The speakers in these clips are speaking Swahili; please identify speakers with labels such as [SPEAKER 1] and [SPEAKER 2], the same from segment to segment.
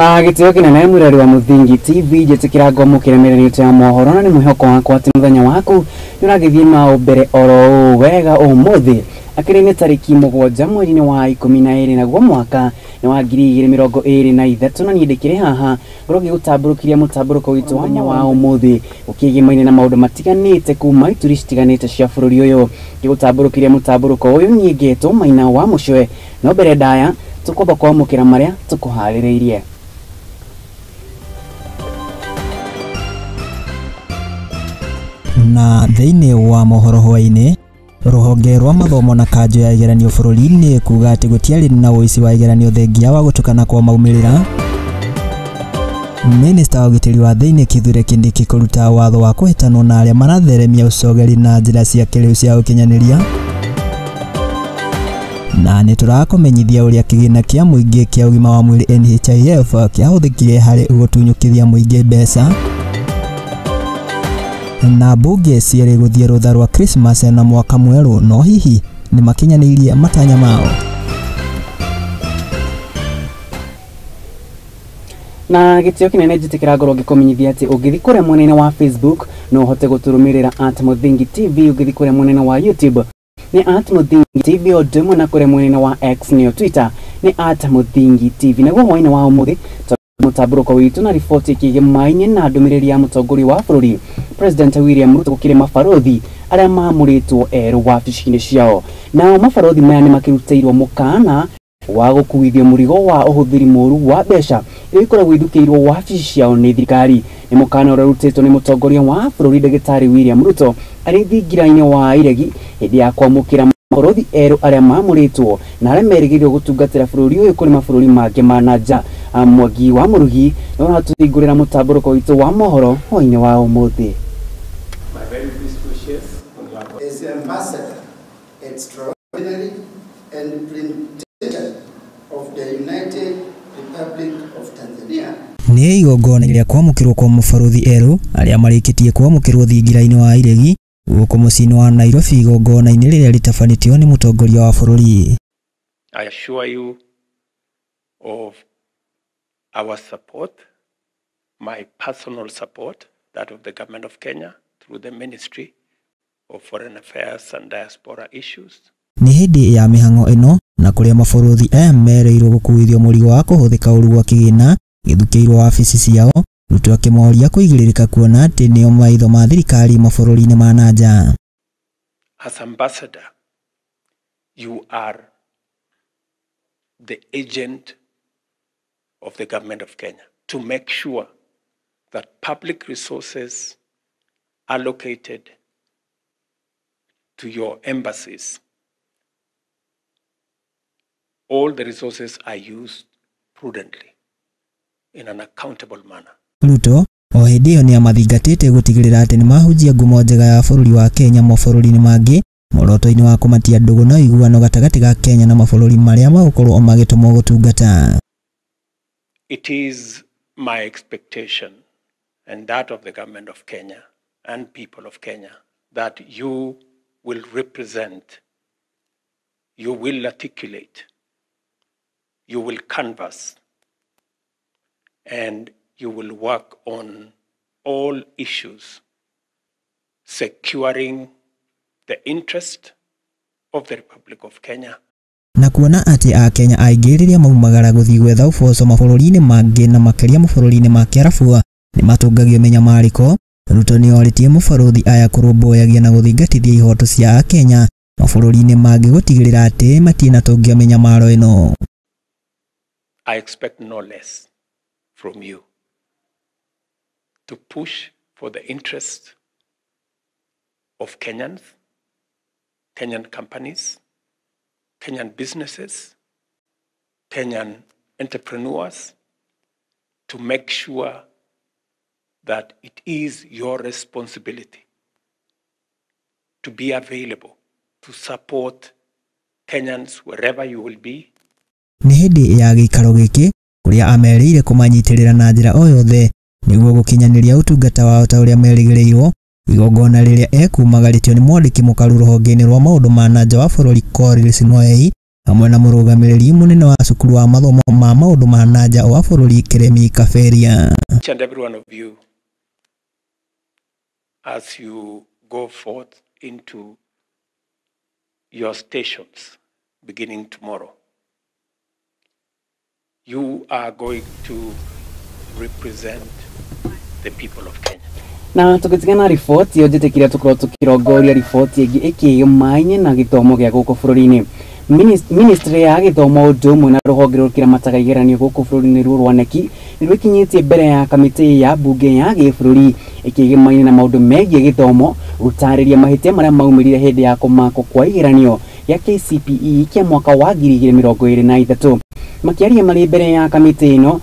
[SPEAKER 1] Na gitio kinene mwirari wa Muthingi TV jetikira ngomo kiremerero cha mohoro na ni mwihoko wakwa ati muthenya waku nuragithie na mbere oro wega umuthi akirine tariki 7 mweri wa 12 na gwa mwaka ni wa 2023 na niendekire haha ngogi gutamburukiria mutamburuko witu wa umuthi ukigimaine na maundu matiganite kuma ituri citiganite cia bururi uyu gigutamburukiria mutamburuko uyu nyegeto Maina wa Muchwe no mbere daya tukoba kwamukira maria tukuhaririirie.
[SPEAKER 2] Na thiini wa Mohoro Hwaini ruhonge rwa mathomo na kanjo ya igeranio bururi-ini kuga ati gutiari na uici wa igeranio thengia wa gutukana kwa maumirira. Minista wa ugitiri wa thiini Kithure Kindiki kuruta watho wa kuhitanwo na aria maratheremia ucogeri na njira cia kiriu cia ukinyaniria. Na ni turakomenyithia uria kigina kia muingi kia ugima wa mwiri NHIF kiahuthikire hari gutunyukithia muingi mbeca. Na bunge ciere guthie rutha rwa Christmas na mwaka mweru no hihi ni makinyanirie matanya mao.
[SPEAKER 1] Na gitio kinene jitikira ngoro ngikumenyithia ati ungithi kure munene wa Facebook no hote guturumirira @Muthingi TV ungithi kure munene wa YouTube ni @Muthingi TV o demo na kure munene wa X ni Twitter ni @Muthingi TV na Hwaini wa umuthi mutamburuko witu na ripoti kigimaine na ndumiriri ya mutongori wa bururi President William Ruto gukire mabarothi aria mamuritwo eru wabici-ini ciao na mabarothi maya ni makirutĩirwo mukana wa gukuithio murigo wa uhuthiri muru wa mbeca iria ikoragwo ithukĩirwo wabici ciao ni thirikari ni mukana uria rutĩtwo ni mutongoria wa bururi Daktari William Ruto ari thingira-ini wa iregi hindi ya kwamukira mabarothi eru aria mamuritwo na aria merigĩrĩirwo gutungatĩra bururi uyu kuri mabururi mangĩ ma nanja. Mwangi wa Murugi no hatuthingurira mutamburuko witu wa mohoro Hwaini wa umuthi.
[SPEAKER 3] My very best wishes as ambassador extraordinary and plenipotentiary of the United Republic of Tanzania.
[SPEAKER 2] Ni igongona iria kwamukirwo kwa mabarothi eru aria marikitie kwamukirwo thingira-ini wa iregi guku muciĩ-ini wa Nairobi igongona-ini riria ritabanitio ni mutongoria wa bururi.
[SPEAKER 3] I assure you of our support, my personal support, that of the government of Kenya through the Ministry of Foreign Affairs and Diaspora Issues.
[SPEAKER 2] Ni hindi ya mihango ino na kuria mabarothi mereirwo gukuithio murigo wa kuhuthika uru gwa kigina githukiirwo wabici ciao Ruto akimoria kuigiririka kuona ati nio maitho ma thirikari mabururi-ini ma nanja.
[SPEAKER 3] As ambassador, you are the agent of the government of Kenya to make sure that public resources allocated to your embassies, all the resources are used prudently in an accountable manner.
[SPEAKER 2] Ruto o hindi iyo ni amathingatite gutigirira ati ni mahujia ngumo njega ya bururi wa Kenya mabururi-ini mangi moroto-ini wa kumatia ndugu na iguano gatagati ga Kenya na mabururi maria magukorwo magitumwo gutungata.
[SPEAKER 3] It is my expectation and that of the government of Kenya and people of Kenya that you will represent, you will articulate, you will canvass, and you will work on all issues securing the interest of the Republic of Kenya.
[SPEAKER 2] Na kuona ati a Kenya aingiriria maumagara guthii gwetha uboco mabururi-ini mangi na makiria mabururi-ini ma Kiarabu ni matungagio menyamariko. Ruto ni oritie mabarothi aya kurumbuyagia na guthingatithia ihoto cia a Kenya mabururi-ini mangi gutigirira ati matina tungio menyamaro ino.
[SPEAKER 3] I expect no less from you to push for the interest of Kenyans, Kenyan companies, Kenyan businesses, Kenyan entrepreneurs, to make sure that it is your responsibility to be available to support Kenyans wherever you will be.
[SPEAKER 2] Ni hindi ya gikaro giki kuria ameriire kumanyitirira na njira o yothe niguo gukinyaniria utungata wao ta uria merigiriirwo igongona riria ekumagaritio ni mwandiki mukaru ruhonge-ini rwa maundu ma nanja wa bururi Collins Ng'oei hamwe na murugamiriri munene wa cukuru wa mathomo ma maundu ma nanja wa bururi Kiriga Kaberia.
[SPEAKER 3] Each and every one of you, as you go forth into your stations beginning tomorrow, you are going to represent the people of Kenya.
[SPEAKER 1] Na tukitigana ripoti yo jitekira tukoro tukirongoria ripoti igi Maina na githomo gya guku bururi-ini. Ministry ya githomo udumu na ruhonge rukira matagaigeranio guku bururi-ini rwaneki nirwikinyitie mbere ya kamiti ya bunge ya gibururi ikigimaina na maundu megie githomo gutariria mahitia maria maumirire hindi ya kumako kwa igeranio ya KCPE kia mwaka wa 2023. Makiaria mari mbere ya kamiti ino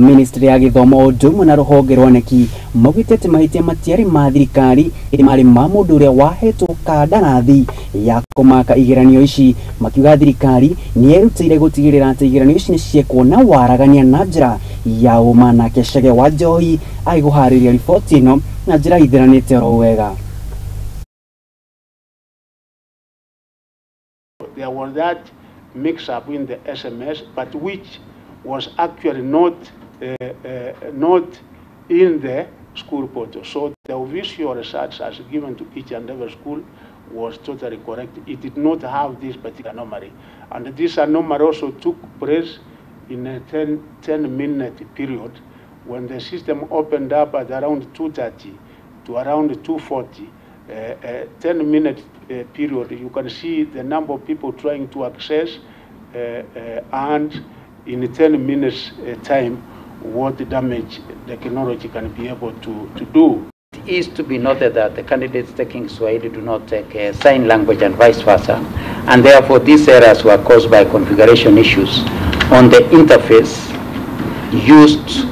[SPEAKER 1] ministry ya githomo udumu na ruhonge rwaneki maugitete mahitia matiari ma thirikari mari ma mundu uria wahetwo kandarathi ya kumaka igeranio ici. Makiuga thirikari ni erutire gutigirira ati igeranio ici ni ciekwo na waragania na njira ya uma na Kecege wa Njohi aiguhariria ripoti ino na njira ithiranite oro wega.
[SPEAKER 4] There was that mix-up in the SMS, but which was actually not in the school portal. So the official research as given to each and every school was totally correct. It did not have this particular anomaly. And this anomaly also took place in a 10-minute period when the system opened up at around 2:30 to around 2:40. 10-minute period, you can see the number of people trying to access and in 10 minutes time what the damage the technology can be able to do.
[SPEAKER 5] It is to be noted that the candidates taking Swahili do not take sign language and vice versa, and therefore these errors were caused by configuration issues on the interface used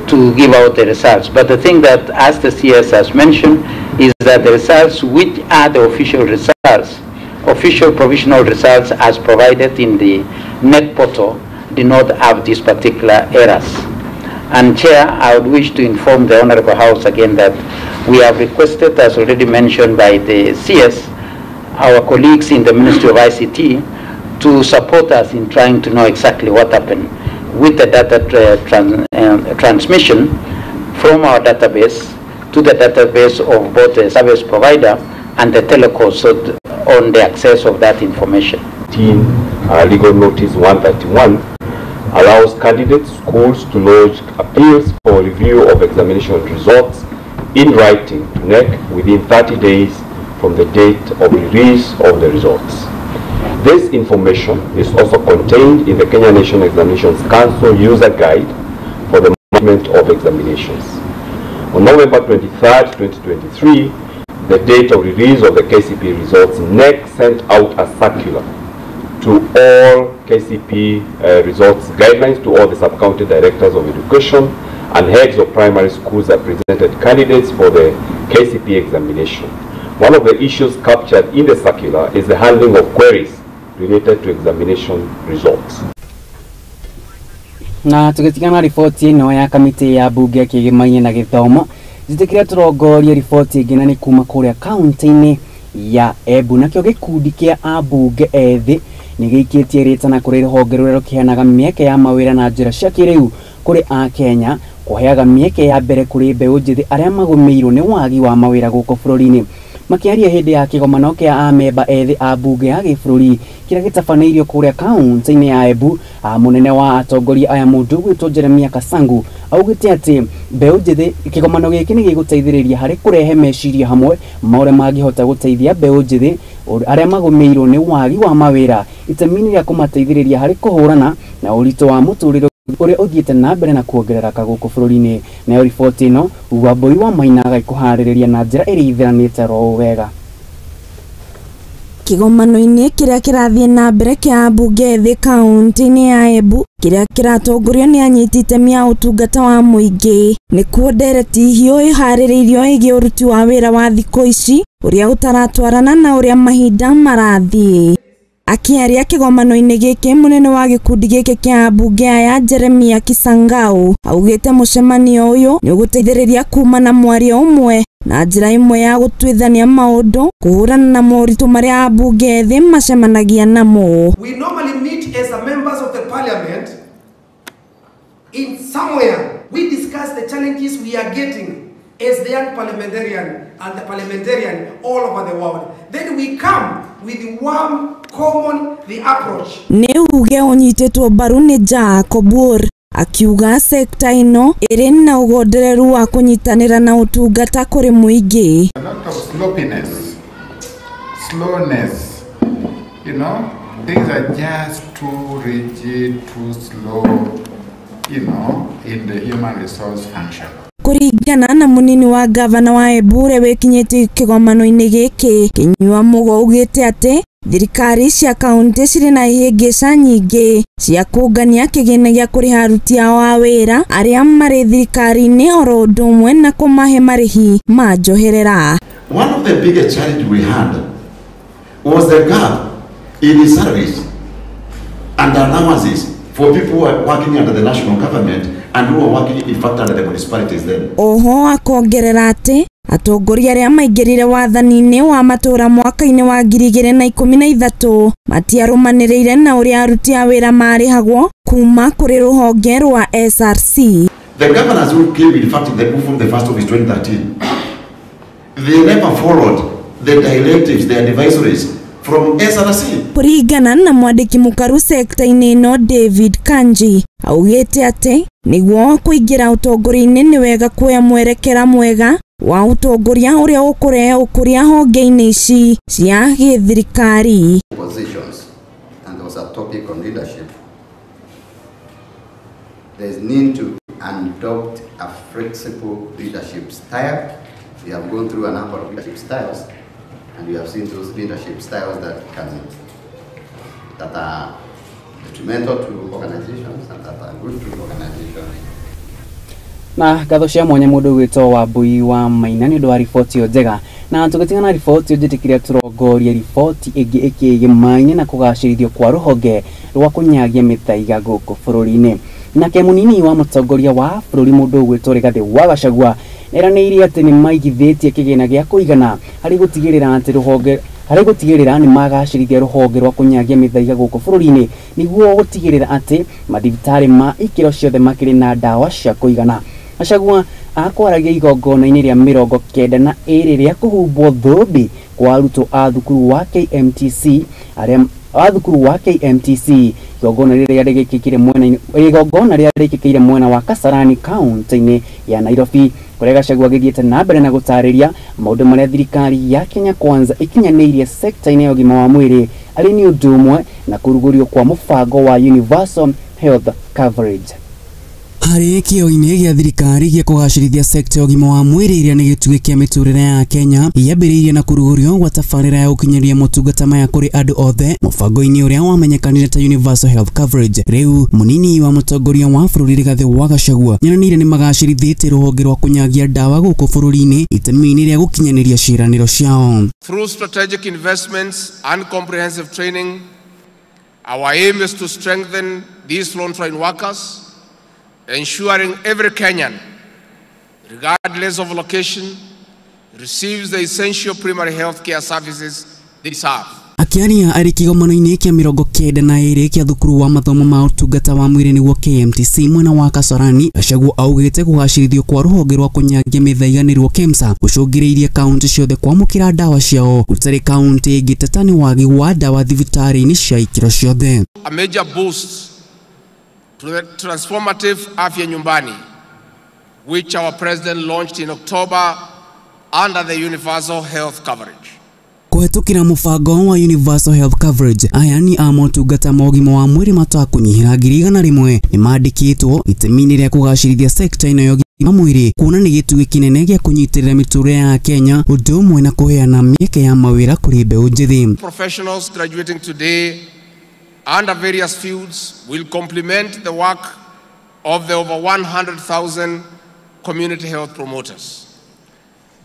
[SPEAKER 5] to give out the results. But the thing that, as the CS has mentioned, is that the results which are the official results, official provisional results as provided in the net portal, do not have these particular errors. And Chair, I would wish to inform the Honorable House again that we have requested, as already mentioned by the CS, our colleagues in the Ministry of ICT to support us in trying to know exactly what happened with the data transmission from our database to the database of both the service provider and the telecom, so on the access of that information.
[SPEAKER 6] Legal Notice 131 allows candidates, schools to lodge appeals for review of examination results in writing to NEC within 30 days from the date of release of the results. This information is also contained in the Kenya National Examinations Council User Guide for the management of examinations. On November 23rd, 2023, the date of release of the KCPE results, NEC sent out a circular to all KCPE results guidelines to all the sub-county directors of education and heads of primary schools that presented candidates for the KCPE examination. One of the issues captured in the circular is the handling of queries related to examination results.
[SPEAKER 1] Na tukitigana ripoti ino ya kamiti ya bunge kigimaina na githomo jitikira turongoria ripoti ingina ni kuma kuria kaunti-ini ya Embu nakio gikundi kia abunge ethi ni gikitie ritana kuri ruhonge ruria rukiheanaga mieke ya mawira na njira cia kiriu kuri a Kenya kuheaga mieke ya mbere kuri mbeu njithi aria magumirwo ni wagi wa mawira guku bururi-ini. Makiaria hindi ya kigomano kia amemba ethi a bunge ya gibururi kiria gitabaneirio kuria kaunti-ini ya Embu, munene wa atongoria aya mundu gwitwo Jeremia Kasangu augite ati mbeu njithi kigomano giki ni giguteithiriria hari kurehe meciria hamwe maure mangihota guteithia mbeu njithi aria magumirwo ni wagi wa mawira itemini ria kumateithiriria hari kuhurana na urito wa muturire uria uthiete na mbere na kuongerereka guku bururi-ini. Nayo ripoti ino Wambui wa Maina gaikuhaririria na njira iri ithiranite ro wega.
[SPEAKER 7] Kigomano-ini kiria kirathie na mbere kia bunge thi kaunti-ini ya Embu kiria kiratongorio ni anyitite mia utungata wa muingi nikuo ndereti hiyo ihaririirio igi uruti wa wira wa thikũ ici uria utaratwarana na uria mahinda marathie. Akiaria kigomano-ini giki munene wa gikundi giki kia bunge aya Jeremia Kisangau augite mucemanio uyu ni uguteithiriria kuma na mwario umwe na njĩra imwe ya gũtuithania maũndũ kũhũrana na moritũ marĩa ambunge ethĩ macemanagia namo.
[SPEAKER 8] We normally meet as a members of the parliament in somewhere. We discuss the challenges we are getting as the young parliamentarian and the parliamentarian all over the world. Then we come with one common approach.
[SPEAKER 7] Neuge onyitetwo mbaru ni Jacob akiuga sekta ino iri na ugondereru wa kunyitanira na utungata kuri muingi.
[SPEAKER 9] A lot of slowness, you know, things are just too rigid, too slow, you know, in the human resource function.
[SPEAKER 7] Kuringana na munini wa gavana wa Embu wekinyete kigomano-ini giki, Kinyua Mugo ugite ati thirikari cia kaunti cirĩ na ihĩngĩca nyingĩ cia kũngania kĩgĩna gĩa kũrĩha aruti ao a wĩra arĩa marĩ thirikari-inĩ oro ũndũ ũmwe na kũmahe marĩhi ma njoherera.
[SPEAKER 10] One of the biggest challenges we had was the gap in the salaries and allowances for people who are working under the national government and who are working in fact under the municipalities then. Oho akongerera ati atongoria arĩa maingĩrire wathani-inĩ wa matũra mwaka-inĩ wa 2013 matiarũmanĩrĩire na ũrĩa aruti a wĩra marĩhagwo kuma kũrĩ rũhonge rwa SRC. The governors who came in fact the move from the 1st of 2013, they never followed the directives, the advisories from SRC.
[SPEAKER 7] Kuringana na mwandĩki mũkaru sekta-inĩ ĩno David Kanji augĩte atĩ nĩguo kũingĩra ũtongoria-inĩ nĩ wega kuoya mwerekera mwega wa utongoria uria ũkũrehe ũkũria honge-inĩ ici cia gĩthirikari.
[SPEAKER 11] Positions, and there was a topic on leadership. There's need to adopt a flexible leadership style. We have gone through a number of leadership styles, and we have seen those leadership styles that are detrimental to organizations and that are good to organizations.
[SPEAKER 1] Na gatho cia mwanya mundu gwitwo wa Mbui wa Maina ni undu wa riboti yo njega na tugitingana riboti yo njitikiria turongoria riboti ingi ikigimaine na kugacirithio kwa ruhonge rwa kunyagia mithaiga guku bururi-ini. Nake munini wa mutongoria wa bururi mundu gwitwo Kiriga Gia Gutukana eranĩire atĩ nĩ maigithĩtie kĩgĩna gĩa kũigana harĩ gũtigĩrĩra atĩ ruhonge nĩ magacirithia ruhonge rwa kunyagia mithaiga guku bururi-ini nĩguo gũtigĩrĩra atĩ mathibitarĩ ma ikĩro ciothe makĩrĩ na ndawa cia kũigana. Gachagua akwaragia igongona-inĩ rĩa 92 rĩa kũhumbwo thũmbĩ kwa arutwo a thukuru wa KMTC igongona rĩrĩa rĩgĩkĩkire mwena wa Kasarani kaunti-inĩ ya Nairobi, kũrĩa Gachagua agĩthiĩte na mbere na gũtarĩria maũndũ marĩa thirikari ya Kenya Kwanza ikinyanĩirie sekta-inĩ ya ũgima wa mwĩrĩ arĩ nĩ ũndũ ũmwe na kũrugũrio kwa mũbango wa Universal Health Coverage.
[SPEAKER 2] Harĩ kĩo-inĩ gĩa thirikari gĩa kũgacĩrithia sekta ya ũgima wa mwĩrĩ ĩrĩa nĩ gĩtugĩ kĩa mĩtũrĩre ya Kenya yambĩrĩirie na kũrugũrio gwa tabarĩra ya gũkinyanĩria motungata maya kũrĩ andũ othe mũbango-inĩ ũrĩa wamenyekanire ta Universal Health Coverage. Rĩu munini wa mũtongoria wa bũrũri Kiriga Gia Gachagua nĩaranĩire nĩ magacĩrithĩtie rũhonge rwa kunyagia ndawa gũkũ bũrũri-inĩ itemi-inĩ rĩa gũkinyanĩria ciĩranĩro ciao.
[SPEAKER 12] Through strategic investments and comprehensive training, our aim is to strengthen these frontline workers, ensuring every Kenyan, regardless of location, receives the essential primary health care services they serve.
[SPEAKER 2] Akiaria arĩ kĩgomano-inĩ kĩa 92 kĩa thukuru wa mathomo ma ũtungata wa mwĩrĩ nĩguo KMTC mwena wa Kasarani, Gachagua augĩte kũgacĩrithio kwa rũhonge rwa kunyagia mĩthaiga nĩruo KEMSA gũcũngĩrĩirie kaunti ciothe kwamũkĩra ndawa ciao gũtarĩ kaunti ĩngĩteta nĩ wagi wa ndawa thibitarĩ-inĩ cia ikĩro ciothe.
[SPEAKER 12] A major boost to the transformative Afya Nyumbani, which our president launched in October under the Universal Health Coverage.
[SPEAKER 2] Kũhetũkĩra mũbango wa Universal Health Coverage, aya nĩ a motungata ma ũgima wa mwĩrĩ matakũnyihĩra 100,000 nĩ mandĩkĩtwo itemi-inĩ rĩa kũgacĩrithia sekta ĩno ya ũgima mwĩrĩ, kuona nĩ gĩtugĩ kĩnene gĩa kũnyitĩrĩra mĩtũrĩre ya Kenya ũndũ ũmwe na kũheana mĩeke ya mawĩra kũrĩ mbeũ njĩthĩ.
[SPEAKER 12] Professionals graduating today under various fields will complement the work of the over 100,000 community health promoters.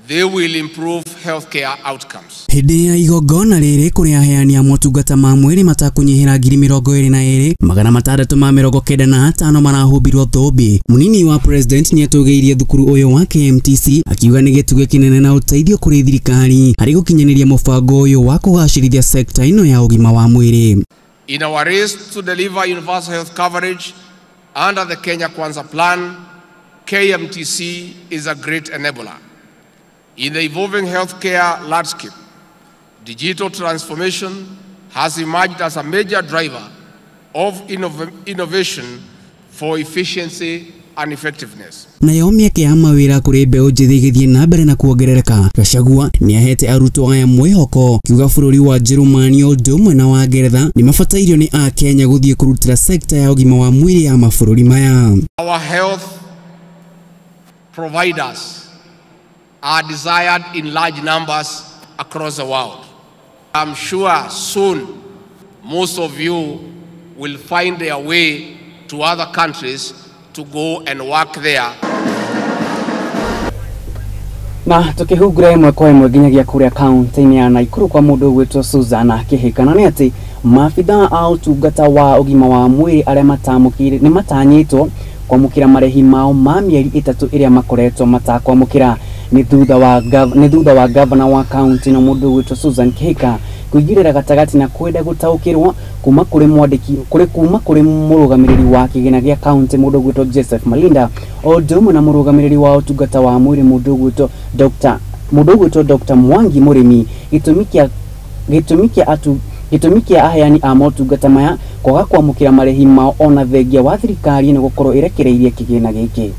[SPEAKER 12] they will improve healthcare outcomes.
[SPEAKER 1] Hindi ya igongona riri kuri aheani a motungata ma mwiri matakunyihira 22,000 magana 695 marahubirwo thũmbĩ. Munini wa president ni atugeirie thukuru uyu wa KMTC akiuga ni gĩtugĩ kinene na uteithio kuri thirikari hari gukinyaniria mubango uyu wa kugacirithia sekta ino ya ugima wa mwiri.
[SPEAKER 12] In our race to deliver universal health coverage under the Kenya Kwanza plan, KMTC is a great enabler. In the evolving healthcare landscape, digital transformation has emerged as a major driver of innovation for efficiency and effectiveness.
[SPEAKER 1] Nayo mieke ya mawira kuri mbeũ njithi githie na mbere na kuongerereka. Gachagua ni ahete arutwo aya mwihoko kiuga bururi wa Jerumani o ndumwe na wa Ngeretha ni mabatairio ni a Kenya guthie kurutira sekta ya ugima wa mwiri ya mabũrũri maya.
[SPEAKER 12] Our health providers are desired in large numbers across the world. I'm sure soon most of you will find their way to other countries to go and work there.
[SPEAKER 1] Na tukihugura imwe kwa imwe nginyagia kuria kaunti-ini ya Naikuru kwa mundu gwitwo Suzana kihikana ni ati maabitha a utungata wa ugima wa mwiri aria matamukire ni matanyitwo kwamukira marehi mao ma mieri 3 iria makoretwo matakwamukira ni thutha wa governor wa county na mundu gwitwo Susan Kihika kuigirira gatagati na kwenda gutaukirwo kuma kuri mwandiki kuri murugamiriri wa kigina gia county mundu gwitwo Joseph Malinda o ndumwe na murugamiriri wa utungata wa mwiri mundu gwitwo Dr. Mwangi Murimi gitumikia aheani a motungata maya kwaga kwamukira marehi mao ona thengia wa thirikari ni gukorwo irekereirie kigina giki.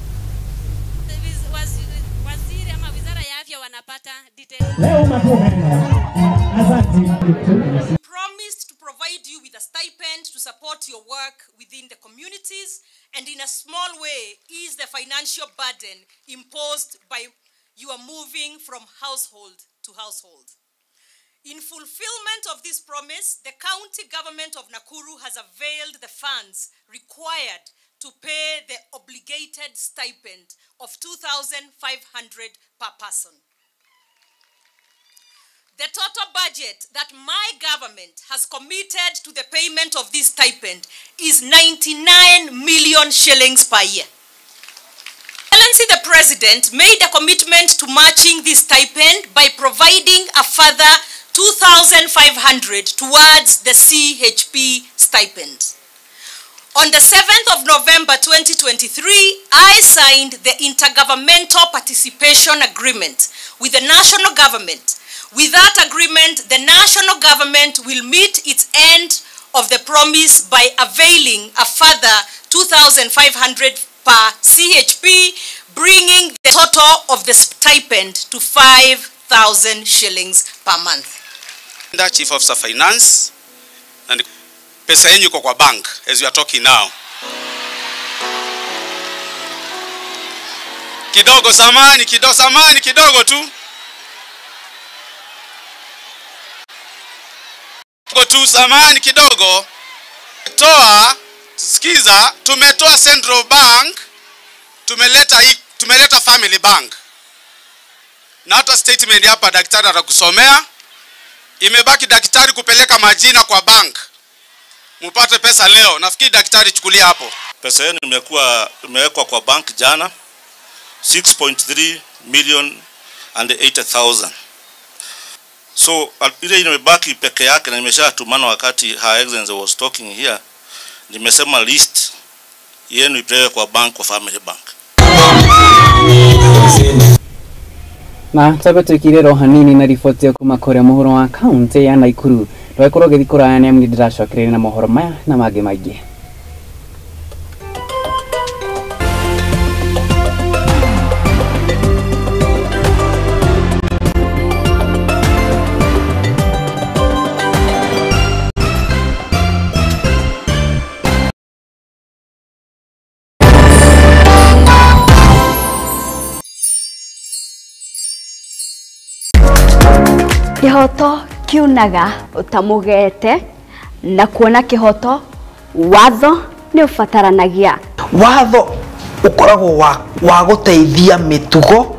[SPEAKER 13] Promised to provide you with a stipend to support your work within the communities, and in a small way ease the financial burden imposed by your moving from household to household. In fulfillment of this promise, the county government of Nakuru has availed the funds required to pay the obligated stipend of 2,500 per person. The total budget that my government has committed to the payment of this stipend is 99 million shillings per year. Excellency the President made a commitment to matching this stipend by providing a further 2,500 towards the CHP stipend. On the 7th of November 2023, I signed the Intergovernmental Participation Agreement with the national government. With that agreement, the national government will meet its end of the promise by availing a further 2,500 per CHP, bringing the total of the stipend to 5,000 shillings per month.
[SPEAKER 14] The Chief Officer Finance, and pesa yenyu iko kwa bank as we are talking now. Kidogo samani kidogo tu. Samani kidogo. Sikiza, tumetoa Central Bank, tumeleta Family Bank. Na hata statement hapa daktari atakusomea. Imebaki daktari kupeleka majina kwa bank. Mupate pesa leo. Nafikiri daktari chukulia hapo.
[SPEAKER 15] Pesa yenu imewekwa kwa bank jana 6.3 million and 80,000. So ile imebaki peke yake na nimeshatumana wakati Her Excellency was talking here. Nimesema list yenu ipeleke kwa bank, kwa Family Bank.
[SPEAKER 1] Na tabetukire hanini na ripoti ya kumakore Mohoro wa county ya Naikuru. Twekoro githikura ya mndirashokire na mohoro maya na mage maige.
[SPEAKER 16] Kihoto kiunaga utamugete na kuona kihoto watho ni ufataranagia
[SPEAKER 17] watho ukoragwo wa guteithia mitugo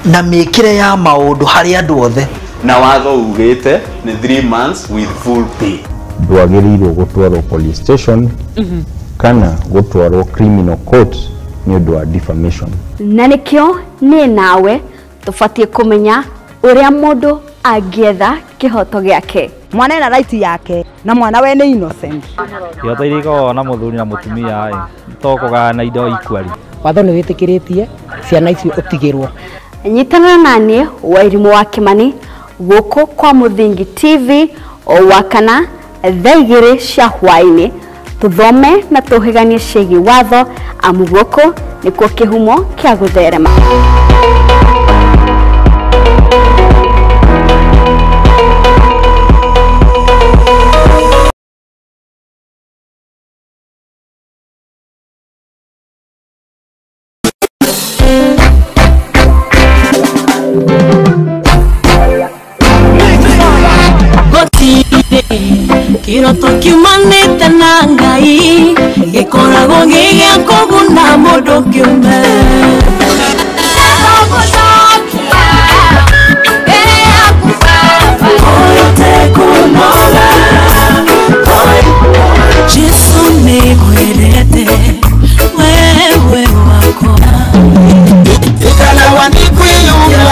[SPEAKER 17] na mekire ya maundu hari andu othe
[SPEAKER 18] na watho ugite ni 3 months with full pay.
[SPEAKER 19] Ndwagĩrĩirwo gũtwarwo police station kana gũtwarwo criminal court nĩ ũndũ wa defamation.
[SPEAKER 16] Na nikio ni nawe tubatie kumenya uria mundu angietha kihoto giake.
[SPEAKER 20] Mwana ena right yake na mwana we ni innocent.
[SPEAKER 21] Kĩhoto irĩkoragwo na mũthuri na mũtumia tokũgaya na indo equally.
[SPEAKER 20] Watho nĩ wĩtĩkĩrĩtie ciana icio ũtigĩrwo.
[SPEAKER 16] Nyitana nani Wairimu wa Kimani guku kwa Muthingi TV o wakana thaa 2 cia hwaini tuthome na tuhiganie ciĩgiĩ watho amu guku nikuo kihumo kia gutherema.
[SPEAKER 22] Kiroto kiumanite na Ngai gikoragwo gĩgĩa kũguna mũndũ kĩũmbe. Jesu nĩngwendete wewe wakwa.
[SPEAKER 23] Ikala wanikwiyunga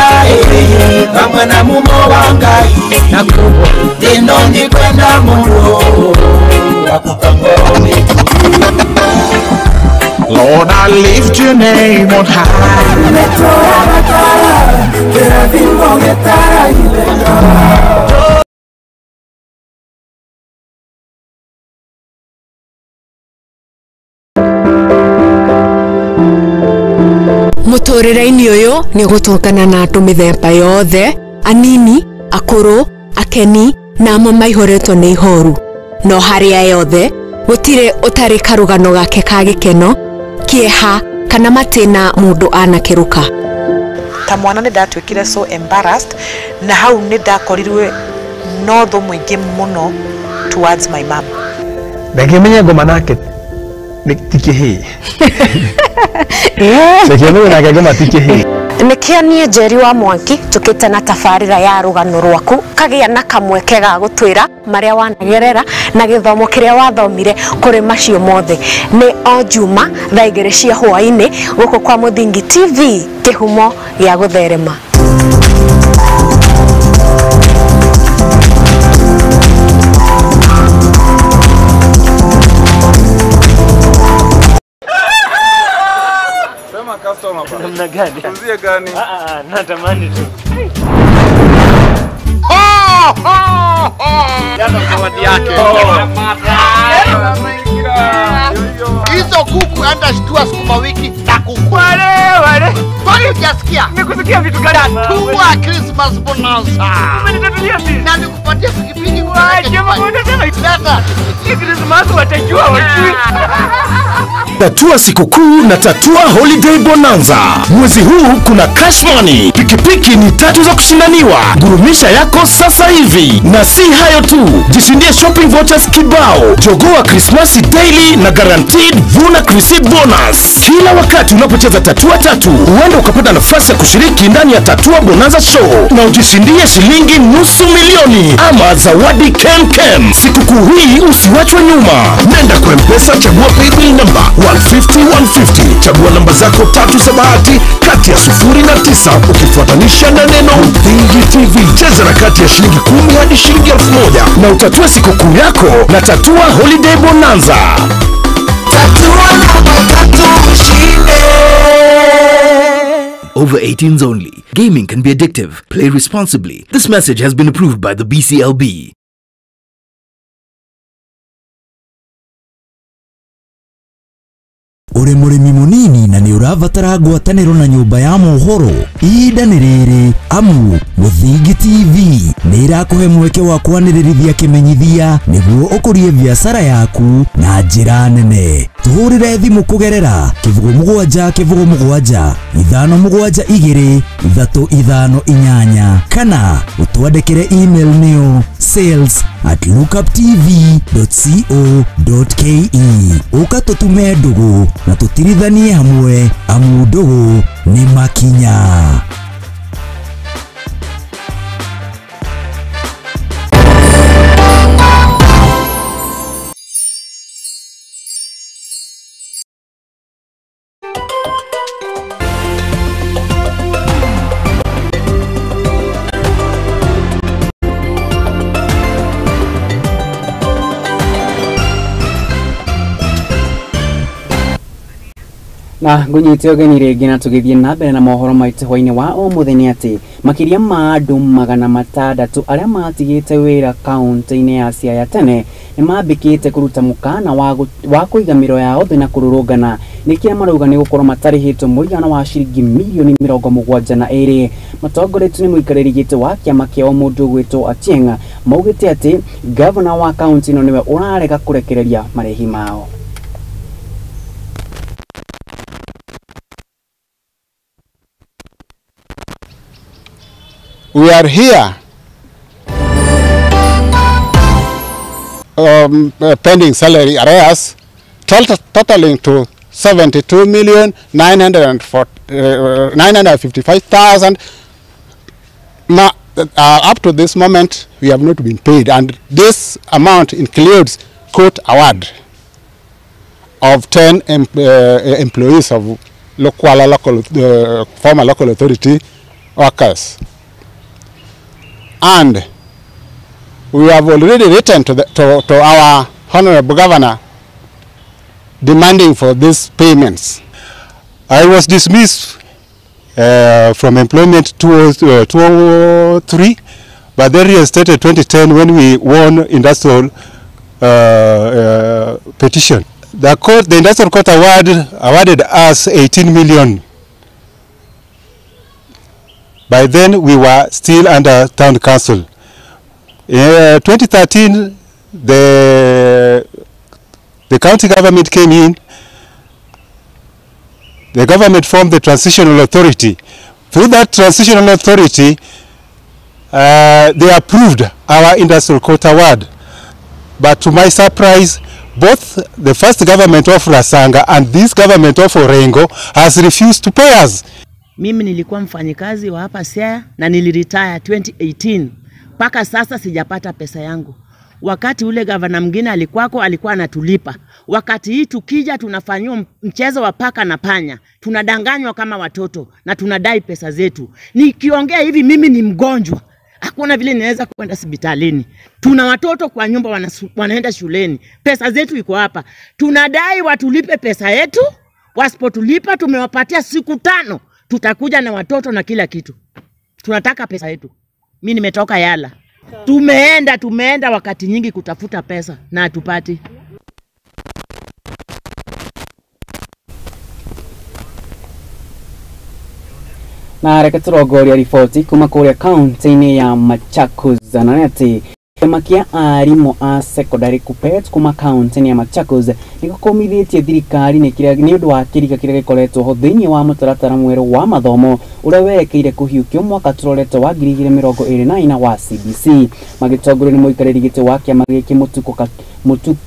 [SPEAKER 23] kamwe na mumo wa Ngai na kubo dino ni kwenda mundu wakukangoni. Lord, I lift your name on high.
[SPEAKER 24] Muturire-ini uyu ni gutokana na andu mithemba yothe, anini, akuru, akeni na amwe maihoretwo ni ihoru. No haria yothe gutire utari karugano gake ka gikeno, kieha kana matina mundu anakiruka.
[SPEAKER 25] Ta mwana ni ndatwikire so embarrassed na hau ni ndakorirwe no tho mwingi muno towards my mom.
[SPEAKER 17] Ndakimenya ngoma nake tikihi. Ndakimenya nake ngoma tikihi.
[SPEAKER 24] Nikianie Njeri wa Mwangi tukite na tafarira ya rugano rwaku kagia na kamweke ga gutwira maria wanagerera na githomo kiria wathomire kuri macio mothe ni o Juma thaa 2 cia hwaini guku kwa Muthingi TV kihumo gia gutherema.
[SPEAKER 21] Namna gani? Uzie gani? Natamani tu.
[SPEAKER 23] Yana zawadi yake. Hizo kuku anda shtua sukuma wiki na kuku. Wale. Kwani hujasikia? Nikusikia vitu gani? Tuwa Christmas bonanza. Umenitatulia sisi. Na nikupatia pikipiki kwa. Jamaa mbona tena leta. Hii Christmas watajua wajui.
[SPEAKER 26] Tatua sikukuu na tatua holiday bonanza. Mwezi huu kuna cash money, pikipiki ni 3 za kushindaniwa. Gurumisha yako sasa hivi. Na si hayo tu, jishindie shopping vouchers kibao, jogoa Christmas daily na guaranteed vuna receipt bonus. Kila wakati unapocheza tatua tatu, huenda ukapata nafasi ya kushiriki ndani ya tatua bonanza show na ujishindie shilingi $500,000 ama zawadi kem. Sikukuu hii usiwachwe nyuma. Nenda kwa M-Pesa, chagua paybill number 150 chagua namba zako 3 za bahati kati ya 0 na 9 ukifuatanisha na neno Muthingi TV. Cheza na kati ya shilingi 10 hadi shilingi 1000 na utatue sikukuu yako na tatua holiday bonanza.
[SPEAKER 27] Over 18s only. Gaming can be addictive. Play responsibly. This message has been approved by the BCLB.
[SPEAKER 2] Uri murimi munini na ni uravatara ngwatanĩro na nyũmba ya mohoro ihinda nĩ rĩrĩ amu Muthingi TV nĩ irakuhe mweke wa kwanĩrĩrithia kĩmenyithia nĩguo ũkũrie biacara yaku na njĩra nene. Tuhũrĩre thimũ kũgerera 0777 572 358 kana ũtwandĩkĩre email nĩyo sales@lookuptv.co.ke. Ũka tũtume ndũgũ na tũtirithanie hamwe amu ndũgũ nĩ makinya.
[SPEAKER 1] Na ngunyite ogeni rĩngĩ na tũgĩthiĩ na mbere na mohoro maitũ hwainĩ wa o mũthenya atĩ makĩria ma andũ 600 arĩa matigĩte wĩra kaunti-inĩ ya Siaya tene nĩ mambĩkĩte kũruta mũkana wa kũiga mĩro yao thĩ na kũrũrũngana nĩkĩo marauga nĩ gũkorwo matarĩhĩtwo mũigana wa ciringi mirioni 72. Matongoretio nĩ mũikarĩri gĩtĩ wa kĩama kĩao mũndũ ũgwĩtwo Atieng'a maugĩte atĩ gavana wa kaunti ĩno nĩwe ũrarega kũrekereria marĩhi mao.
[SPEAKER 3] We are here pending salary arrears totaling to 72,955,000. Now, up to this moment, we have not been paid, and this amount includes court award of 10 employees of former local authority workers. And we have already written to our Honorable Governor demanding for these payments.
[SPEAKER 4] I was dismissed from employment 2003, but then reinstated 2010 when we won industrial petition. The industrial court awarded us 18 million. By then, we were still under town council. In 2013, the county government came in. The government formed the transitional authority. Through that transitional authority, they approved our industrial court award. But to my surprise, both the first government of Rasanga and this government of Orengo has refused to pay us.
[SPEAKER 5] Mimi nilikuwa mfanyikazi wa hapa Siaya na niliretire 2018. Paka sasa sijapata pesa yangu. Wakati ule gavana mwingine alikuwa anatulipa. Wakati hii tukija tunafanywa mchezo wa paka na panya. Tunadanganywa kama watoto na tunadai pesa zetu. Nikiongea hivi mimi ni mgonjwa. Hakuna vile ninaweza kwenda hospitalini. Tuna watoto kwa nyumba wanaenda shuleni. Pesa zetu iko hapa. Tunadai watulipe pesa yetu. Wasipotulipa tumewapatia siku 5. Tutakuja na watoto na kila kitu. Tunataka pesa yetu. Mimi nimetoka Yala. Tumeenda wakati nyingi kutafuta pesa na hatupati.
[SPEAKER 1] Na reke turogoria riboti kuma kũrĩa kaunti-inĩ ya Machakos na ati kĩama kĩa arimũ a secondary Kuppet kuma kaunti-inĩ ya Machakos nĩgũkomithĩtie thirikari nĩ ũndũ wa kĩriga kĩrĩa gĩkoretwo ho thĩinĩ wa mũtaratara mwerũ wa mathomo ũrĩa werekeire kũhiũkio mwaka tũroretwo wa 2024 wa CBC. Magĩtongorio nĩ mũikarĩri gĩtĩ wa kĩama gĩkĩ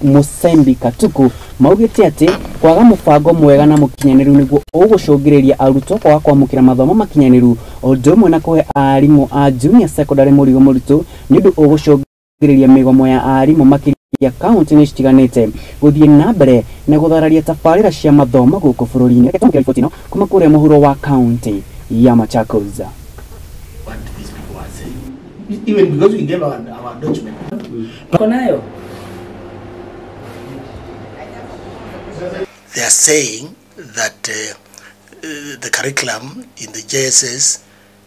[SPEAKER 1] Musembi Katuku maugĩte atĩ kwaga mũbango mwega na mũkinyanĩru nĩguo ũgũcũngĩrĩria arutwo kwaga kwamũkĩra mathomo makinyanĩru o ũndũ ũmwe na kũhe arimũ a junior secondary mũrigo mũritũ nĩ ũndũ ũgũcũngĩrĩria mĩgomo ya arimũ makĩria kaunti-inĩ citiganĩte gũthiĩ na mbere na gũthararia tabarĩra cia mathomo gũkũ bũrũri-inĩ. Reke riboti ĩno kuma kũrĩa mũhuro wa kaunti ya Machakos.
[SPEAKER 6] Even because we gave our document.
[SPEAKER 8] They are saying that the curriculum in the JSS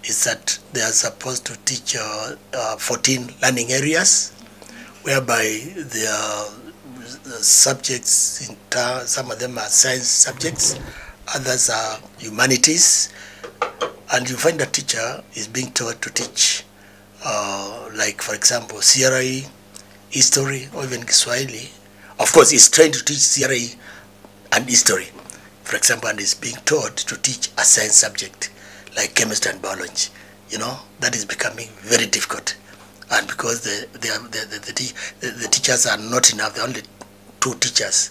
[SPEAKER 8] is that they are supposed to teach 14 learning areas, whereby their subjects, some of them are science subjects, others are humanities, and you find a teacher is being taught to teach, like for example, CRE, history, or even Kiswahili. Of course, he's trained to teach CRE and history, for example, and is being taught to teach a science subject like chemistry and biology. You know, that is becoming very difficult, and because the teachers are not enough, there are only 2 teachers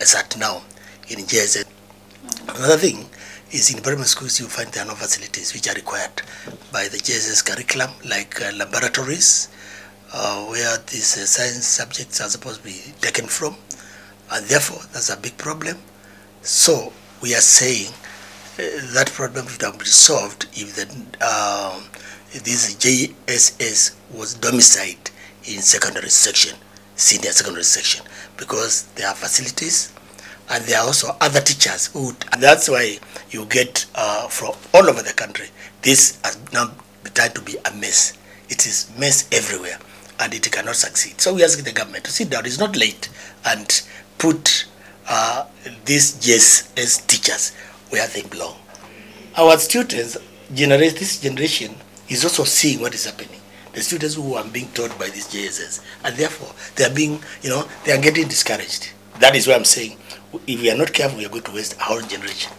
[SPEAKER 8] as at now in JSS. Another thing is in primary schools you find there are no facilities which are required by the JSS curriculum, like laboratories, where these science subjects are supposed to be taken from, and therefore that's a big problem. So we are saying that problem should have been solved if this JSS was domiciled in secondary section, senior secondary section, because there are facilities and there are also other teachers who, and that's why you get from all over the country. This has now tried to be a mess. It is mess everywhere, and it cannot succeed. So we ask the government to sit down. It's not late, and put these JSS teachers where they belong. Our students, this generation is also seeing what is happening. The students who are being taught by these JSS, and therefore they are being, they are getting discouraged. That is why I'm saying, if we are not careful, we are going to waste our generation.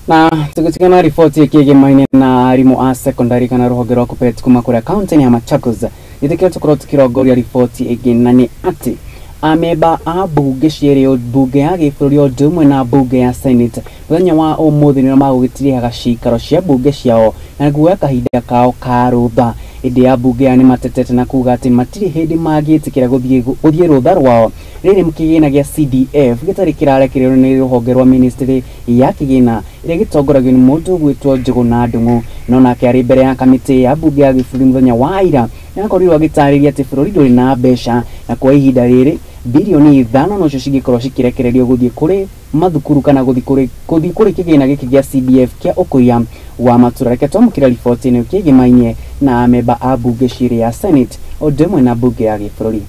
[SPEAKER 1] Na tukitikana ripoti ikiege Maina na arimu a secondary kana ruhonge rwa Kcpe kuma kuria county ya Machakos itikio tukoro tukirogoria ripoti igina ni ati ameba a bunge ciere bunge ya giburi o ndumwe na bunge ya senate muthenya wa umuthi ni magugitiria gacikaro cia bunge ciao na guoya kahinda kao karutha indi ya bunge ya ni matetete na kuga ati matiri hindi magitikira guthie rutha rwao riri mukigina gia CDF gitari kirarekererwo ni ruhonge rwa ministry ya kigina ire gitongoragio ni mundu gwitwo Njuguna Ndung'u no nake ari mbere ya kamiti ya bunge ya giburi muthenya wa ira nakorirwo gitariria ati bururi nduri na mbeca na kwa ihinda riri bilioni 5 no cio cigikorwo cikirekererio guthie kuri mathukuru kana guthie kuri kigina giki gia CDF kia ukuya wa matura reke twamukira ripoti ino kiegi Mainye na ameba a bunge ciire ya senate o ndemwe na bunge ya giburi.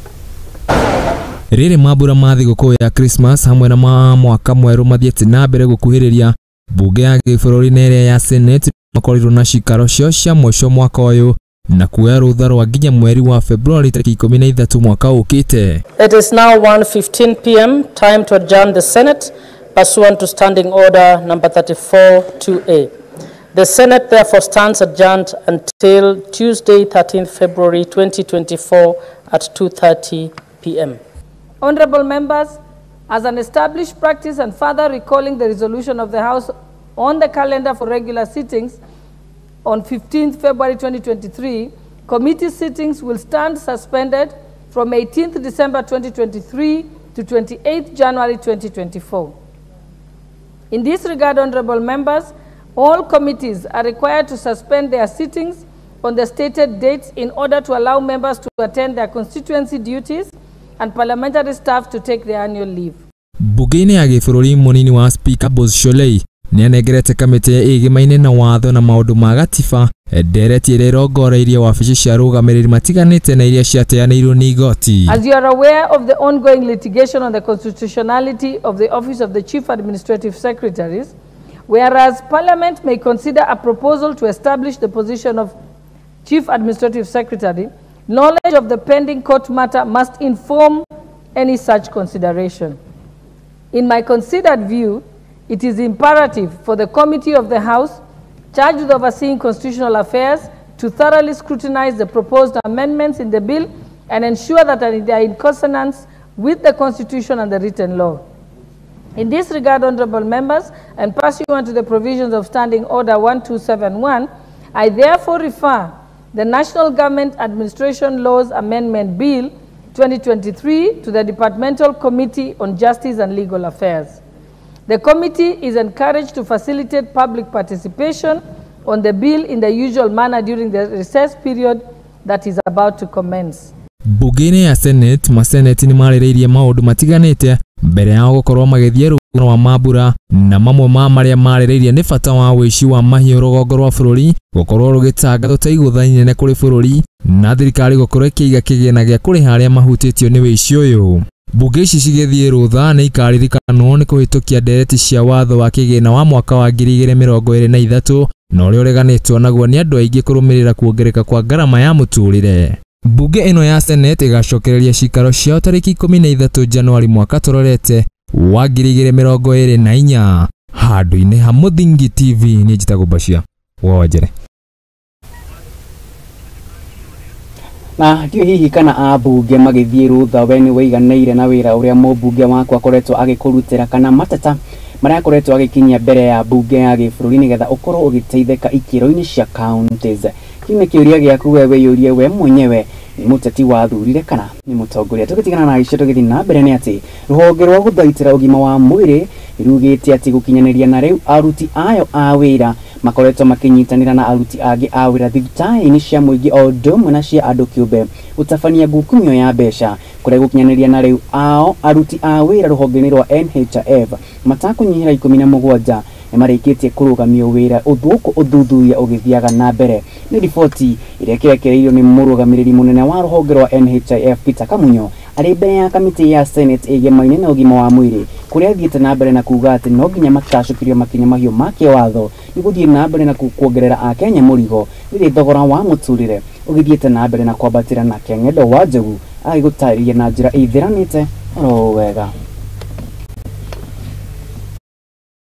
[SPEAKER 7] Riri mabura ma thigũkũ ya Christmas hamwe na mwaka mwerũ mathiĩte na mbere gũkuhĩrĩria bunge ya gĩbũrũri na ĩrĩa ya senate makorirwo na cikaro cio cia mũico mwaka ũyũ na kuoya rũtha rwa nginya mweri wa February tarĩki 13 mwaka ũkĩte.
[SPEAKER 9] It is now 1:15 p.m. time to adjourn the Senate pursuant to standing order number 34-2A. The Senate therefore stands adjourned until Tuesday 13th February 2024 at 2:30 p.m.
[SPEAKER 10] Honorable members, as an established practice and further recalling the resolution of the House on the calendar for regular sittings on 15th February 2023, committee sittings will stand suspended from 18th December 2023 to 28th January 2024. In this regard, honorable members, all committees are required to suspend their sittings on the stated dates in order to allow members to attend their constituency duties and parliamentary staff to take their annual leave.
[SPEAKER 7] Bunge-inĩ ya gĩbũrũri mũnini wa Speaker Bos Sholei nĩanengerete kamĩtĩ ĩgimaine na watho na maũndũ ma gatiba ndereti ĩrĩa ĩrongoreirie wabici cia rũgamĩrĩri matiganĩte na iria ciateanĩirwo nĩ igoti.
[SPEAKER 10] As you are aware of the ongoing litigation on the constitutionality of the office of the Chief Administrative Secretaries, whereas Parliament may consider a proposal to establish the position of Chief Administrative Secretary, knowledge of the pending court matter must inform any such consideration. In my considered view, it is imperative for the Committee of the House charged with overseeing constitutional affairs to thoroughly scrutinize the proposed amendments in the bill and ensure that they are in consonance with the Constitution and the written law. In this regard, honorable members, and pursuant to the provisions of Standing Order 1271, I therefore refer the National Government Administration Laws Amendment Bill 2023 to the Departmental Committee on Justice and Legal Affairs. The committee is encouraged to facilitate public participation on the bill in the usual manner during the recess period that is about to commence.
[SPEAKER 7] Bunge-inĩ ya Senate, maseneti nĩ marĩrĩirie maũndũ matiganĩte mbere ya gũkorwo magĩthiĩ rũgano wa mambura na mamwe ma marĩa marĩrĩirie nĩ bata wa wĩici wa mahiũ rũgongo rwa bũrũri gũkorwo rũgĩtangathwo ta igũtha inene kũrĩ bũrũri na thirikari gũkorwo ĩkĩiga kĩgĩna gĩa kũrĩha arĩa mahutĩtio nĩ wĩici ũyũ. Bunge ici cigĩthiĩ rũtha nĩ ikaririkanwo nĩ kũhĩtũkia ndereti cia watho wa kĩgĩna wa mwaka wa 2023 na ũrĩa ũreganĩtwo naguo nĩ andũ aingĩ kũrũmĩrĩra kuongereka kwa ngarama ya mũtũrĩre. Bunge ĩno ya Senate ĩgacokereria cikaro ciao tarĩki 13 Januari mwaka tũrorete wa 2024 handũ-inĩ ha Mũthingi TV. Nĩ njĩtagwo Bashia Wonjere.
[SPEAKER 1] Na ndio hihi kana abunge magĩthiĩ rũtha we nĩ wĩiganĩire na wĩra ũrĩa mũmbunge wakwa akoretwo agĩkũrutĩra kana mateta marĩa akoretwo agĩkinyia mbere ya bunge ya gĩbũrũri nĩgetha ũkorwo ũgĩteithĩka ikĩro-inĩ cia counties. kine kiuria giaku wewe yurie we mwenyewe ni muteti wathurire kana ni mutongoria. Tugitigana na icio tugithi na mbere ni ati ruhonge rwa guthaitira ugima wa mwiri irugite ati gukinyaniria na riu aruti ayo a wira makoretwo makinyitanira na aruti agi a wira thibitari-ini cia muingi o ndomwe na cia andu kiumbe gutabania ngukumio ya mbeca kuria gukinyaniria na riu ao aruti a wira ruhonge-ini rwa NHIF matakunyihira 17 emarikitie kurugamio wira uthuku uthuthuria ugithiaga na mbere. Ni riboti iria kirekereirio ni murugamiriri munene wa ruhonge rwa NHIF Peter Kamunyo ari mbere ya kamiti ya Senate ige Maina na ugima wa mwiri kuria thiete na mbere na kuga ati no nginya makacukirio makinya mahio make watho ni guthie na mbere na kuongerera akenya murigo riri thogora wa muturire ugithiete na mbere na kwambatira na Keng'endo wa Njogu agigutariria na njira ithiranite ro wega.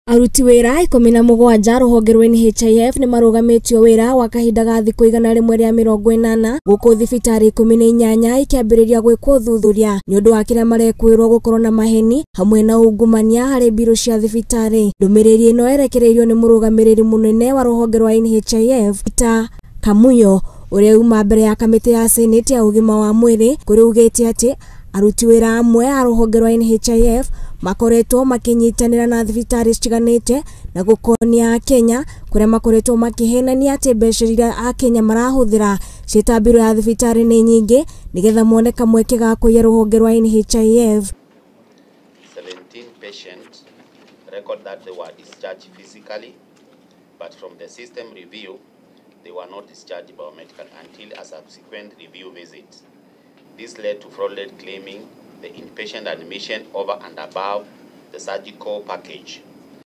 [SPEAKER 11] Aruti wira 17 ruhonge rwa NHIF ni marugamitio wira wa kahinda ga thikũ 180 guku thibitari 18 ikiambiriria gwikwo thuthuria ni undu wa kiria marekwirwo gukorwo na maheni hamwe na ungumania hari biro cia thibitari. Ndumiriri ino erekereirio ni murugamiriri munene wa ruhonge rwa NHIF Peter Kamunyo uria uma mbere ya kamiti ya Senate ya ugima wa mwiri kuria ugite ati aruti wira amwe a ruhonge rwa NHIF makoretwo makinyitanira na thibitari ciganite na gukonia Kenya kuria makoretwo makihenania ati mbeca iria Akenya marahuthira citabiro ya thibitari ni nyingi nigetha mone kamweke ga kuya ruhonge rwa NHIF.
[SPEAKER 12] 17 patients record that they were discharged physically, but from the system review they were not discharged biomedically until a subsequent review visit. This led to fraudulent claiming the inpatient admission over and above the surgical package.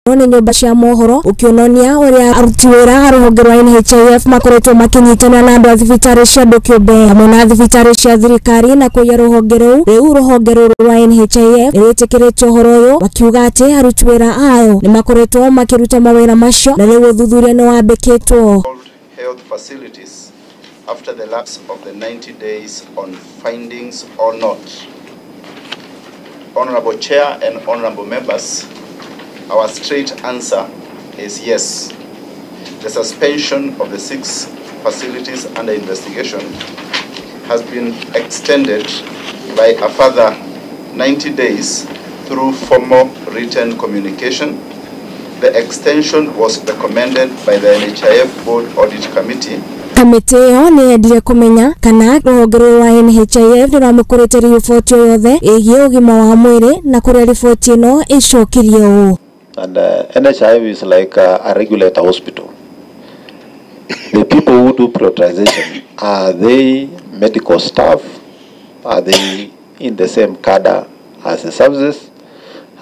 [SPEAKER 11] None nyumba cia mohoro ukiononia uria aruti wira a ruhonge rwa NHIF makoretwo makinyitana na andu a thibitari cia andu kiumbe hamwe na thibitari cia thirikari na kuya ruhonge riu ruhonge ruru rwa NHIF nirwitikiritio uhoro uyu wakiuga ati aruti wira ayo ni makoretwo makiruta mawira macio na riu uthuthuria ni wambikitwo.
[SPEAKER 13] Health facilities after the lapse of the 90 days on findings or not. Honorable Chair and honorable members, our straight answer is yes. The suspension of the 6 facilities under investigation has been extended by a further 90 days through formal written communication. The extension was recommended by the NHIF Board Audit Committee.
[SPEAKER 11] Kamiti yo ni endire kumenya kana ruhonge rwa NHIF ruramukurite riboti yothe igie ugima wa mwiri na kuria riboti ino icokirio.
[SPEAKER 14] And NHIF is like a regulator hospital. The people who do prioritization, are they medical staff? Are they in the same cadre as the services?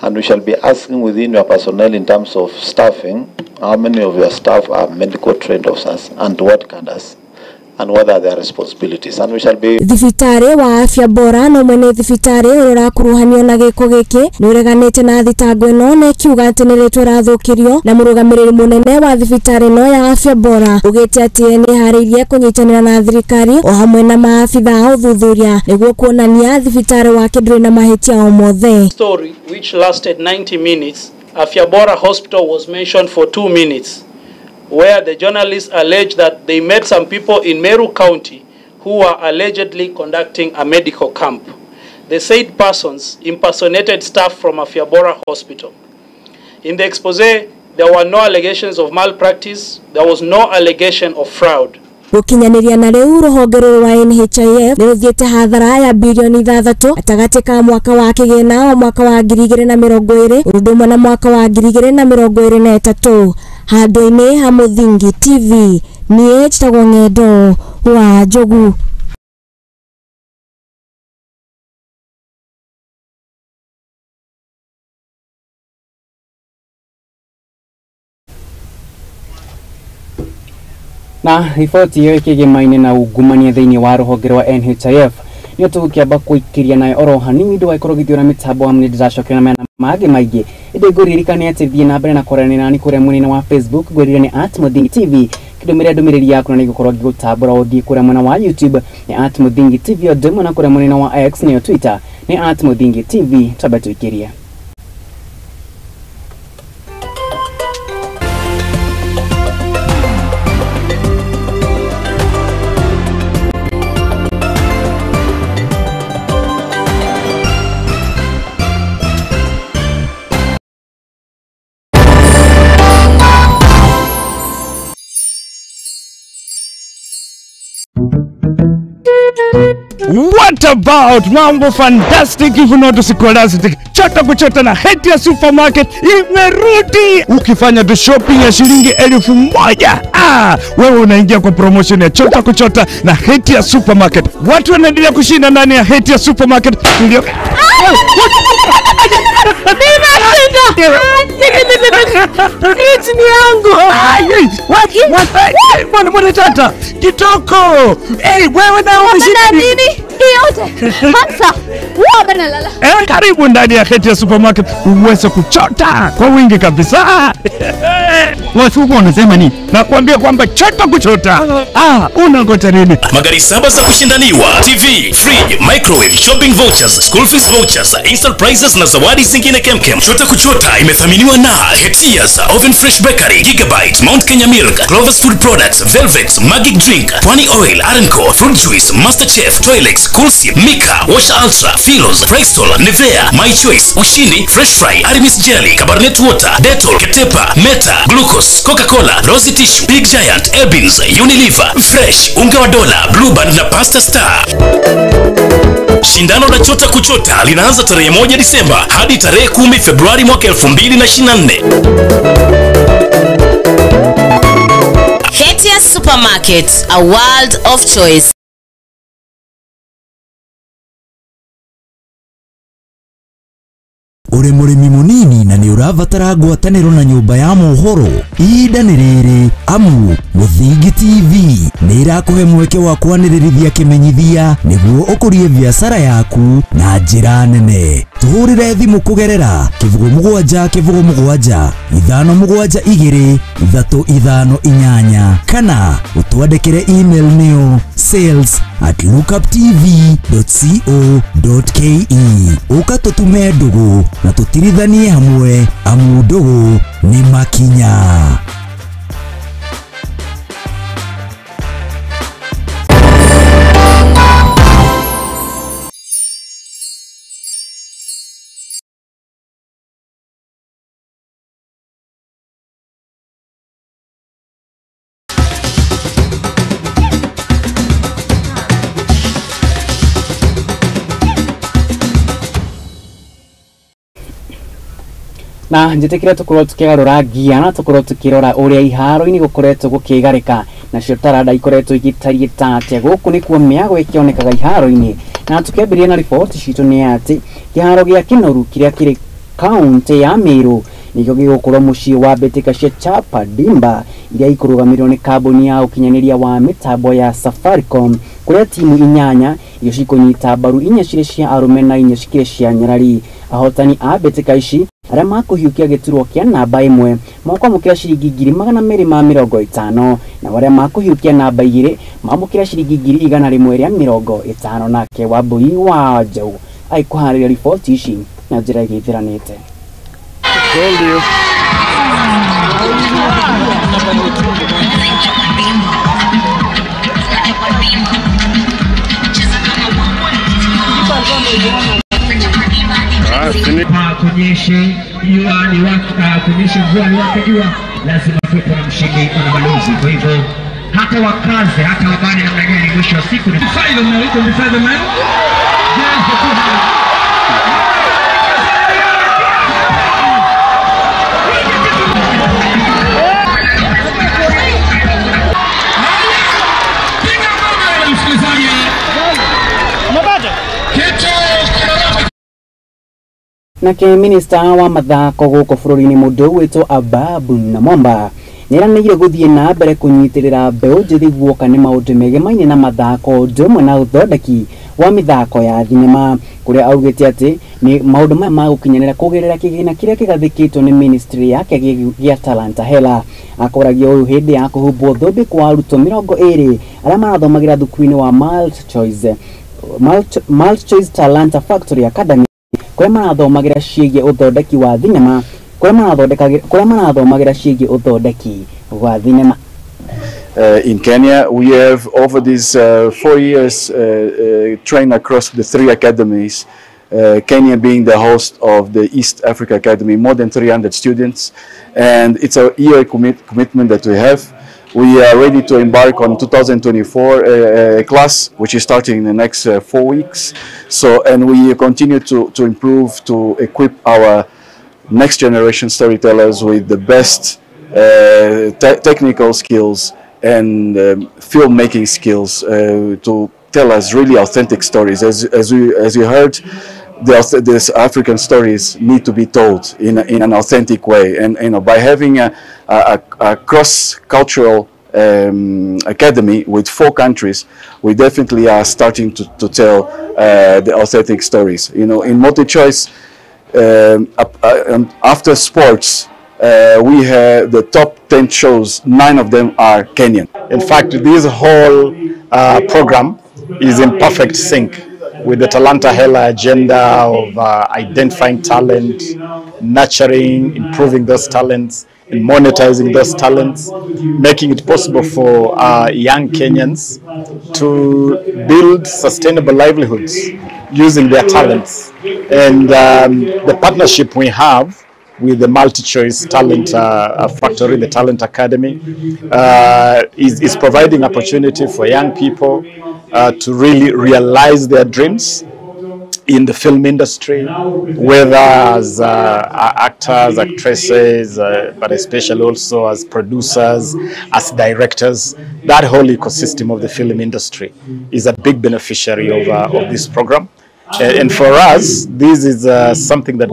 [SPEAKER 14] And we shall be asking within your personnel in terms of staffing, how many of your staff are medical trained officers and what cadres, and what are their responsibilities, and we shall be...
[SPEAKER 11] Thibitari wa afya bora no mwene thibitari urakuruhanio na giko giki ni ureganite na thitango ino na kiuga ati ni ritwa rathukirio na murugamiriri munene wa thibitari no ya afya bora ugite ati ni haririe kunyitanira na thirikari o hamwe na maafitha uthuthuria niguo kuonania thibitari wake nduri na mahitia o mothe.
[SPEAKER 15] Story which lasted 90 minutes, Afya Bora Hospital was mentioned for 2 minutes, where the journalists alleged that they met some people in Meru County who were allegedly conducting a medical camp. The said persons impersonated staff from Afya Bora Hospital. In the expose, there were no allegations of malpractice, there was no allegation of fraud.
[SPEAKER 11] Gukinyaniria na riu ruhonge ruru rwa NHIF niruthiete hathara ya bilioni 6 atagati ka mwaka wa kigina wa mwaka wa 2020 urundumwe na mwaka wa 2023 handu-ini ha Muthingi TV nie chitagwo Ng'endo wa Njogu.
[SPEAKER 1] Na riboti iyo ikigimaine na ungumania thiini wa ruhonge rwa NHIF nio tugukiamba kuikiria nayo oro hanini ndu aikorwo githiura mitambo amwe ndiracokera na magi maingi indi nguririkania ati thie na mbere na koranira ni kuria mwena wa Facebook gwirira ni @Muthingi TV kidumiria ndumiriri yaku na ni gukorwo gigutambura uthie kuria mwena wa YouTube ni @Muthingi TV odemo na kuria mwena wa X ni Twitter ni @Muthingi TV tabatu ikiria.
[SPEAKER 16] What about mambo fantastic if not scholastic? Chota kuchota na Hatia Supermarket imerudi. Ukifanya tu shopping ya shilingi 1000, wewe unaingia kwa promotion ya chota kuchota na Hatia Supermarket. Watu wanaendelea kushinda ndani ya Hatia Supermarket. Mwana tata kitoko. Wewe na umeshinda
[SPEAKER 17] nini? Yote. Hamsa. Wewe nalala.
[SPEAKER 16] Karibu ndani ya Hatia Supermarket uweze kuchota kwa wingi kabisa. Watu wanasema nini? Nakwambia kwamba chota kuchota. Unangoja nini?
[SPEAKER 18] Magari 7 za kushindaniwa, TV, fridge, microwave, shopping vouchers, school fees vouchers, instant prizes na zawadi zingine kemkem. Chota kuchota imethaminiwa na Hetia's, Oven Fresh Bakery, Gigabyte, Mount Kenya Milk, Clover's Food Products, Velvex, Magic Drink, Pwani Oil, Arenco, Fruit Juice, Masterchef, Toilex, Coolsip, Mika, Wash Ultra, Philos, Prestol, Nivea, My Choice, Ushindi, Fresh Fry, Arimis Jelly, Cabernet Water, Dettol, Ketepa, Meta, Glucose, Coca-Cola, Rosy Tissue, Big Giant, Ebins, Unilever, Fresh, Unga wa Dola, Blue Band na Pasta Star. Shindano la chota kuchota linaanza tarehe 1 Disemba hadi tarehe 10 Februari mwaka 2024.
[SPEAKER 19] Hatia Supermarket, a world of choice.
[SPEAKER 20] Uri murimi munini na ni uravatara ngwataniro na nyumba ya Mohoro, ihinda ni riri amu Muthingi TV ni irakuhe mweke wa kwanirithia kimenyithia niguo ukurie biashara yaku na njira nene. Tuhurire thimu kugerera kivugo 7 572 kana utwandikire email neo sales@lookuptv.co.ke ukatutume ndugu na tutirithanie hamwe amu ndugu ni makinya.
[SPEAKER 1] Na njitikire tukorwo tukigarura Gia na tukorwo tukirora uria iharo-ini gukoretwo gukigarika na cio taranda ikoretwo igitarieta atia guku nikuo miago ikionekaga iharo-ini. Na tukiambiria na report citu ni ati kiharo gia Kinoru kiria kiri kaunti ya Meru nikio gigukorwo mucii wa mbitika cia Chapa Dimba iria ikurugamirwo ni kambuni ya ukinyaniria wa mitambo ya Safaricom, kuria timu 8 irio cikunyita mbaru 4 cirĩ cia arume na 4 cikĩrĩ cia nyarari. Ahotani a mbitika ici aria makuhiukia giturwo kia namba 1 makwamukira ciringi 250 na aria makuhiukia namba 2 mamukira ciringi 150 nake Wambui wa Jau aikuhariria riboti ici na njira igithiranite.
[SPEAKER 22] Kunyeshe jua ni kunyeshe mvua ni wake jua, lazima tuwepo na mshindi na balozi. Kwa hivyo hata wakaze hata wabane namna gani, mwisho wa siku ni
[SPEAKER 1] Nake minister wa mathako guko bururi-ini mundu witwo Ababu na Momba niranigire guthie na mbere kunyitirira mbeu njithi guoka ni maundu megemaine na mathako ndumwe na uthondeki wa mithako ya thinema, kuria augite ati ni maundu maya ma gukinyanira kugerera kigina kiria kigathikitwo ni ministry yake gia talanta hela. Akoragia uyu hindi ya kuhumbwo thumbi kwa arutwo 20 aria marathomagira thukuru-ini wa Multi Choice Talanta Factory Academy kuria marathomagira ciĩgie uthondeki wa thinema kuria marathomagira ciĩgie uthondeki wa thinema.
[SPEAKER 25] In Kenya, we have over these 4 years trained across the 3 academies, Kenya being the host of the East Africa Academy, more than 300 students, and it's a year commitment that we have. We are ready to embark on 2024 class, which is starting in the next 4 weeks. So, and we continue to improve, to equip our next generation storytellers with the best technical skills and filmmaking skills to tell us really authentic stories. As you heard, these African stories need to be told in an authentic way, and by having a cross-cultural academy with 4 countries, we definitely are starting to tell the authentic stories. In multi-choice, after sports, we have the top 10 shows, 9 of them are Kenyan.
[SPEAKER 2] In fact, this whole program is in perfect sync with the Talanta Hela agenda of identifying talent, nurturing, improving those talents, and monetizing those talents, making it possible for young Kenyans to build sustainable livelihoods using their talents. And the partnership we have with the multi-choice talent factory, the Talent Academy, is providing opportunity for young people to really realize their dreams in the film industry, whether as actors, actresses, but especially also as producers, as directors. That whole ecosystem of the film industry is a big beneficiary of this program. And for us, this is something that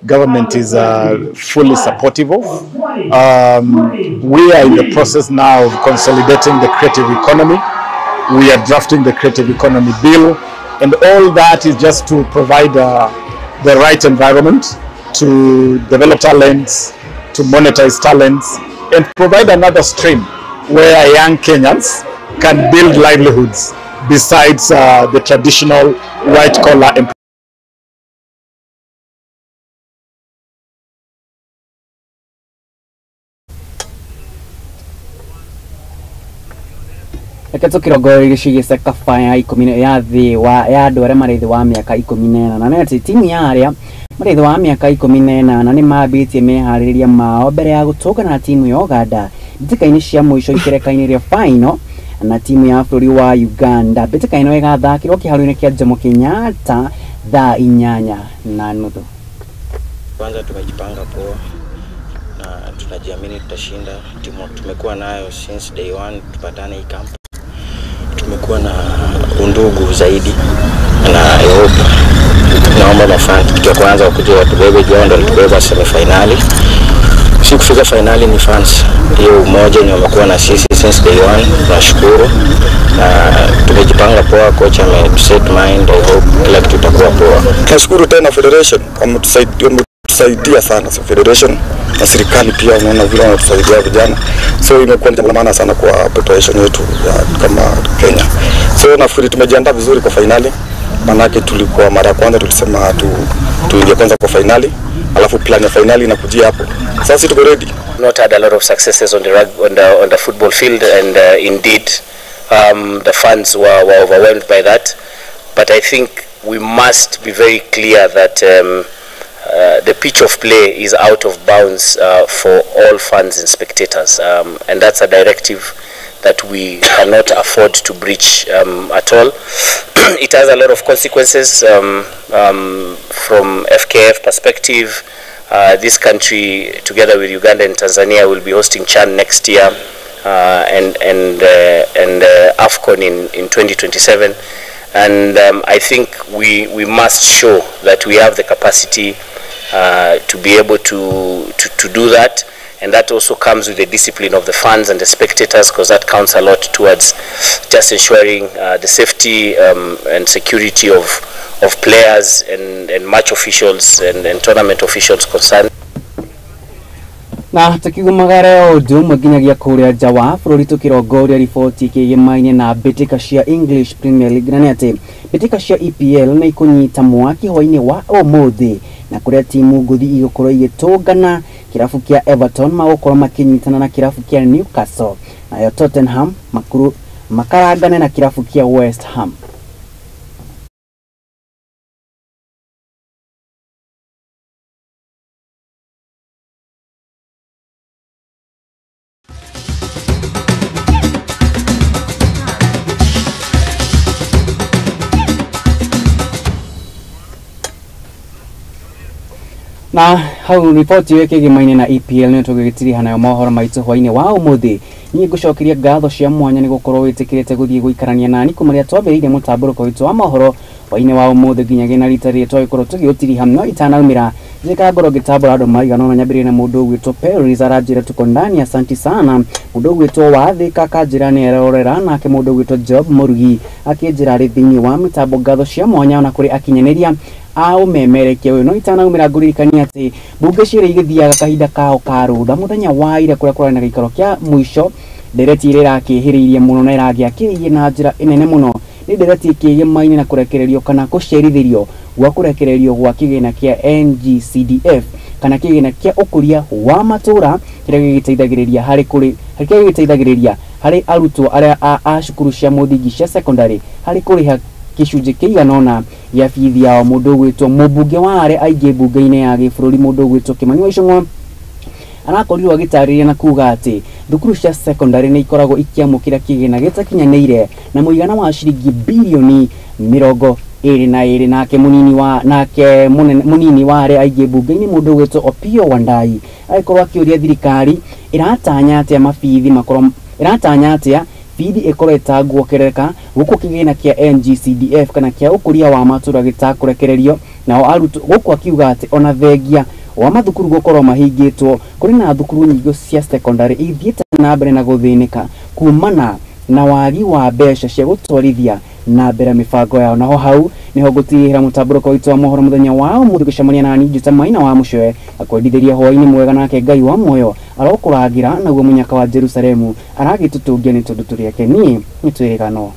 [SPEAKER 2] government is fully supportive of. We are in the process now of consolidating the creative economy. We are drafting the creative economy bill, and all that is just to provide the right environment to develop talents, to monetize talents, and provide another stream where young Kenyans can build livelihoods besides the traditional white-collar employment.
[SPEAKER 1] Reke kirogori gicigise kaba ya 10 ya thi ya andu aria mari thi wa miaka 14 na neti timu ya aria mari thi wa miaka 14 na ni mabitie mehariria mao mbere ya gutũngana na timu ya Uganda mbitĩka-inĩ cia mũico ikereka-inĩ rĩa final na timu ya bũrũri wa Uganda. Mbitĩka ĩno ĩgathakĩrwo kĩharo-inĩ kĩa Jomo Kenyatta thaa 8:30.
[SPEAKER 3] Kwanza tumejipanga poa na tunajiamini tutashinda. Timu tumekuwa nayo since day one, tupatane hii camp. Tumekuwa na undugu zaidi na Europa. Naomba mafans kitu kwanza wakuje watubebe Jondo, tubebe semi-finali. Si kufika finali ni fans. Hiyo umoja ni wamekuwa na sisi since day one. Tunashukuru na tumejipanga poa, coach ameset mind. I hope kila kitu kitakuwa poa.
[SPEAKER 21] Tunashukuru tena federation wametusaidia sana, so federation na serikali pia unaona vile wanatusaidia vijana. So imekuwa jambo la maana sana kwa preparation yetu kama Kenya. So nafikiri tumejiandaa vizuri kwa finali. Manake tulikuwa mara kwanza tulisema tuingie kwanza kwa finali, alafu plan ya finali inakujia hapo. Sasa tuko ready.
[SPEAKER 3] Not had a lot of successes on the football field, and indeed the fans were overwhelmed by that. But I think we must be very clear that the pitch of play is out of bounds for all fans and spectators, and that's a directive that we cannot afford to breach at all. It has a lot of consequences from FKF perspective. This country, together with Uganda and Tanzania, will be hosting CHAN next year, and AFCON in 2027. And I think we must show that we have the capacity to be able to do that. And that also comes with the discipline of the fans and the spectators, because that counts a lot towards just ensuring the safety and security of players and match officials and tournament officials concerned.
[SPEAKER 1] Na tukigumagara ũndũ ũmwe nginyagia kũrĩa nja wa bũrũri tũkĩrongoria riboti kĩgĩmaine na mbĩtĩka cia English Premier League, na nĩ atĩ mbĩtĩka cia EPL nĩ ikũnyita mwaki hwainĩ wa ũmũthĩ, na kũrĩa timu ngũthi igũkorwo igĩtũngana. Kirafu kia Everton magũkorwo makĩnyitana na kirafu kia Newcastle, nayo Tottenham makarangane na kirafu kia West Ham. Na hau ripoti weke gimaine na EPL ni tugigitiri hana mohoro maitu hwaini wa umuthi ni ngucokeria ngatho cia mwanya ni gukorwo witikirite guthie guikarania nani kumaria twambiriire mutamburuko witu wa mohoro hwaini wa umuthi nginyagia na rita ri twagikorwo tugiutiri hamwe itanaumira jika ngoro gitambura andu maigana nyambirire na mundu gwitwo Paris aranjira tuko ndani. Asanti sana mundu gwitwo wathika kanjira ni erorera nake mundu gwitwo Job Murugi akinjira ri thiini wa mitambo ngatho cia mwanya na kuri akinyeneria au memerekia we no itanaumira ngurikania ati bunge cire igithiaga kahinda kao karutha muthenya wa ira kuria kurana gikaro kia mwisho ndereti ire rakihiririe muno na iragiakirie na njira inene muno ni ndereti kiye maini na kurekererio kana kucerithirio gwa kurekererio gwa kigina kia NGCDF kana kigina kia ukuria wa matura kiria gigiteithagiriria hari kuri kiria gigiteithagiriria hari arutwo aria a cukuru cia muthingi cia secondary hari kuriha kicunje kiiganona ya bithi ya mundu gwitwo mubunge wa are aige bunge-ini ya gibũrũri mundu gwitwo Kimani wa Icũng'wa arakorirwo agitariria na kuga ati thukuru cia secondary ni ikoragwo ikiamukira kigina gitakinyanĩire na muigana wa ciringi bilioni 22 munini wa are aige bunge-ini mundu gwitwo Opio Wandai aikorwo akiuria thirikari iratanya atia mabithi makorwo iratanya atia bithi ikoro itaguokereka guku kigina kia NGCDF kana kia ukuria wa matura gitakurekererio nao arutu guku akiuga ati ona thengia wa mathukuru gukorwo mahingitwo kuri na thukuru nyingi cia secondary ithiete na mbere na guthinika kumana na wagi wa mbeca cia gutwarithia na mbere mibango yao. Naho hau niho gutihira mutamburuko witu wa mohoro muthenya wao muthi gucemania na nini juta Maina wa Muchwe akwendithiria hwaini mwega nake Ngai wa muoyo arokuragira naguo munyaka wa Jerusalemu aragitutungia ni tundu turiake ni twirigano.